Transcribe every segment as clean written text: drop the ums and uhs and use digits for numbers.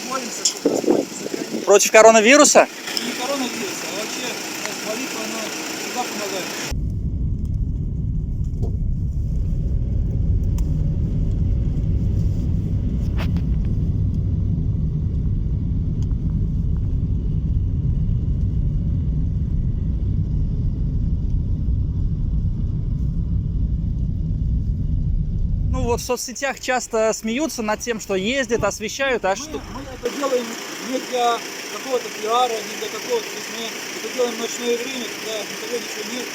молимся, чтобы Господь сохранил. Против коронавируса? Не коронавируса, а вообще молитва, она всегда помогает. Ну вот в соцсетях часто смеются над тем, что ездят, освещают, а что... Мы это делаем не для какого-то пиара, не для какого-то, то есть мы это делаем в ночное время, когда никого ничего нет,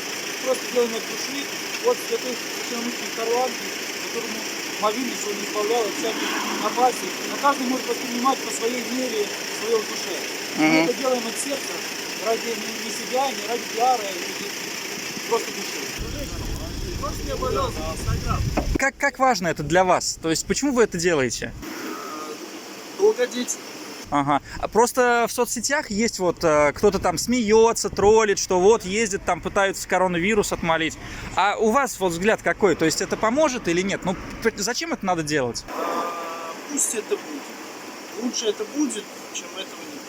просто делаем от души, от святых священномучеников Харланки, которому молились, он избавлял от всяких опасий. Но каждый может воспринимать по своей мере, в своей душе. Мы это делаем от сердца, ради не себя, не ради пиара, ради просто души. Можете мне, пожалуйста, Инстаграм? Как важно это для вас? То есть почему вы это делаете? Долгодетель. Ага. А просто в соцсетях есть вот кто-то там смеется, троллит, что вот ездит там, пытаются коронавирус отмолить. А у вас вот взгляд какой? То есть это поможет или нет? Ну зачем это надо делать? Пусть это будет. Лучше это будет, чем этого не будет.